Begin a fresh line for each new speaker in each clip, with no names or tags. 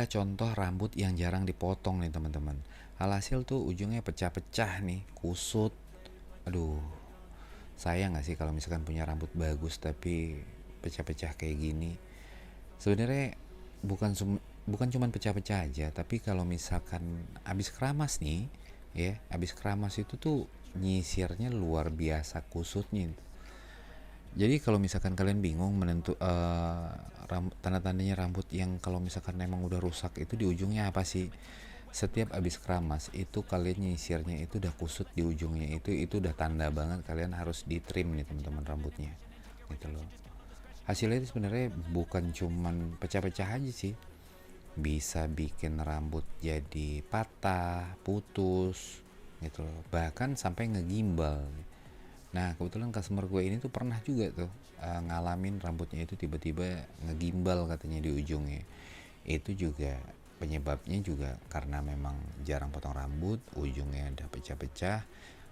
adalah contoh rambut yang jarang dipotong nih teman-teman. Alhasil tuh ujungnya pecah-pecah nih, kusut. Aduh, sayang gak sih kalau misalkan punya rambut bagus tapi pecah-pecah kayak gini. Sebenarnya bukan cuman pecah-pecah aja, tapi kalau misalkan abis keramas nih, ya, abis keramas itu tuh nyisirnya luar biasa kusutnya. Jadi kalau misalkan kalian bingung tanda-tandanya rambut yang kalau misalkan emang udah rusak itu di ujungnya apa sih? Setiap abis keramas itu kalian nyisirnya itu udah kusut di ujungnya, itu udah tanda banget kalian harus di trim nih teman-teman rambutnya. Gitu loh. Hasilnya itu sebenarnya bukan cuman pecah-pecah aja sih. Bisa bikin rambut jadi patah, putus gitu loh. Bahkan sampai ngegimbal. Nah kebetulan customer gue ini tuh pernah juga tuh ngalamin rambutnya itu tiba-tiba ngegimbal katanya di ujungnya. Itu juga penyebabnya juga karena memang jarang potong rambut, ujungnya udah pecah-pecah,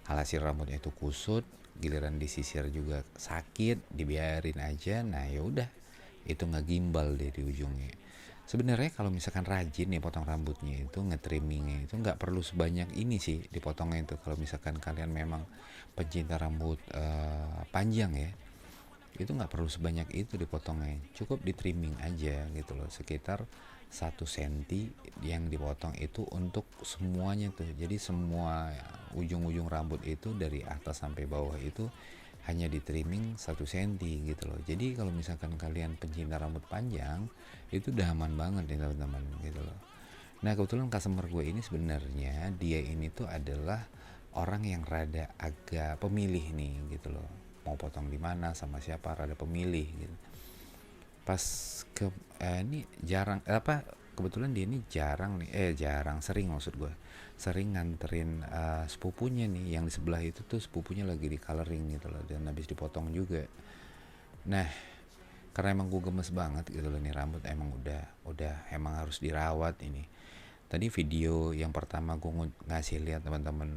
hasil rambutnya itu kusut, giliran disisir juga sakit, dibiarin aja. Nah ya udah, itu ngegimbal deh di ujungnya. Sebenarnya kalau misalkan rajin nih potong rambutnya itu ngetrimmingnya itu nggak perlu sebanyak ini sih dipotongnya itu. Kalau misalkan kalian memang pencinta rambut panjang ya, itu nggak perlu sebanyak itu dipotongnya, cukup di trimming aja gitu loh, sekitar 1 senti yang dipotong itu untuk semuanya tuh. Jadi semua ujung-ujung rambut itu dari atas sampai bawah itu hanya di trimming 1 senti gitu loh. Jadi kalau misalkan kalian pencinta rambut panjang itu udah aman banget nih teman-teman gitu loh. Nah kebetulan customer gue ini sebenarnya dia ini tuh adalah orang yang rada agak pemilih nih gitu loh, mau potong di mana sama siapa, rada pemilih gitu. Pas ke ini jarang kebetulan dia ini jarang sering, maksud gue sering nganterin sepupunya nih yang di sebelah itu tuh, sepupunya lagi di coloring gitu loh dan habis dipotong juga. Nah karena emang gue gemes banget gitu loh, nih rambut emang udah emang harus dirawat ini. Tadi video yang pertama gue ngasih lihat teman-teman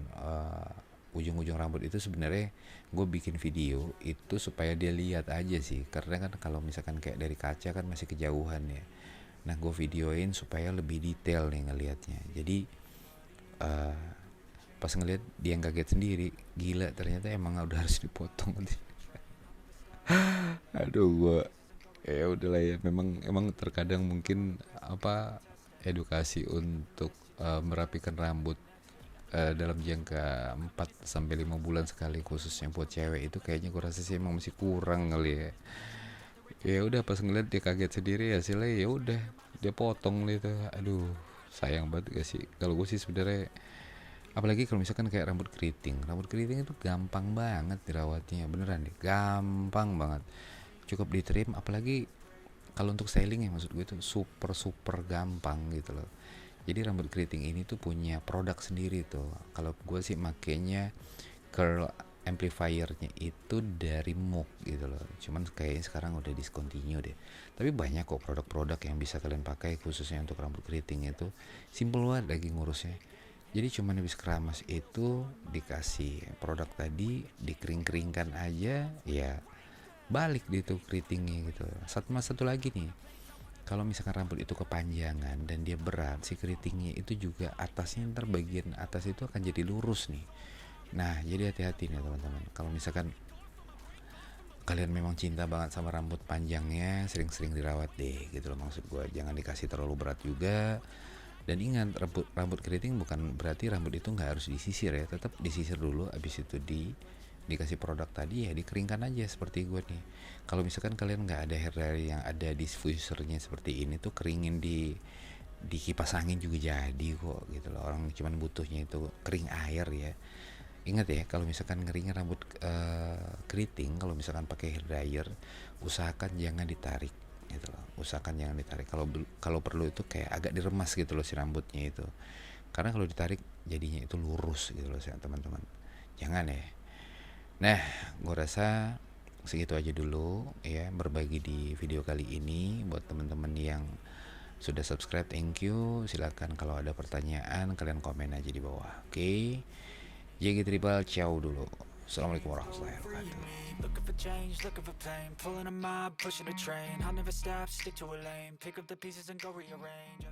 ujung-ujung rambut itu sebenarnya gue bikin video itu supaya dia lihat aja sih, karena kan kalau misalkan kayak dari kaca kan masih kejauhan ya. Nah gue videoin supaya lebih detail nih ngelihatnya. Jadi uh, pas ngelihat dia yang kaget sendiri, gila ternyata emang udah harus dipotong. Aduh gue ya udahlah ya, memang emang terkadang mungkin edukasi untuk merapikan rambut dalam jangka 4 sampai 5 bulan sekali khususnya buat cewek itu kayaknya gue rasa sih emang masih kurang kali ya. Ya udah pas ngeliat dia kaget sendiri hasilnya, ya udah dia potong gitu. Aduh sayang banget gak sih. Kalau gue sih sebenarnya, apalagi kalau misalkan kayak rambut keriting itu gampang banget dirawatnya, beneran deh gampang banget, cukup di trim. Apalagi kalau untuk styling ya, maksud gue itu super super gampang gitu loh. Jadi rambut keriting ini tuh punya produk sendiri tuh. Kalau gue sih makainya curl amplifiernya itu dari Moog gitu loh. Cuman kayaknya sekarang udah discontinue deh. Tapi banyak kok produk-produk yang bisa kalian pakai khususnya untuk rambut keriting itu. Simple banget lagi ngurusnya. Jadi cuman habis keramas itu dikasih produk tadi, dikering-keringkan aja, ya balik di itu keritingnya gitu. Satu lagi nih, kalau misalkan rambut itu kepanjangan dan dia berat, si keritingnya itu juga atasnya, ntar bagian atas itu akan jadi lurus nih. Nah jadi hati-hati nih teman-teman, kalau misalkan kalian memang cinta banget sama rambut panjangnya, sering-sering dirawat deh gitu loh, maksud gue jangan dikasih terlalu berat juga. Dan ingat, rambut keriting bukan berarti rambut itu nggak harus disisir ya, tetap disisir dulu, abis itu dikasih produk tadi ya dikeringkan aja seperti gue nih. Kalau misalkan kalian nggak ada hair dryer yang ada diffusernya seperti ini tuh, keringin di kipas angin juga jadi kok gitu loh. Orang cuman butuhnya itu kering air ya. Ingat ya, kalau misalkan ngeringin rambut keriting, kalau misalkan pakai hair dryer, usahakan jangan ditarik gitu loh. Usahakan jangan ditarik. Kalau perlu itu kayak agak diremas gitu loh si rambutnya itu. Karena kalau ditarik jadinya itu lurus gitu loh teman-teman. Jangan ya. Nah, gue rasa segitu aja dulu ya berbagi di video kali ini. Buat teman-teman yang sudah subscribe, thank you. Silakan kalau ada pertanyaan kalian komen aja di bawah. Oke. JG Tribal, ciao dulu. Assalamualaikum warahmatullahi wabarakatuh.
Looking for change, looking for pain, pulling a mob, pushing a train. I'll never stop, stick to a lane, pick up the pieces and go rearrange.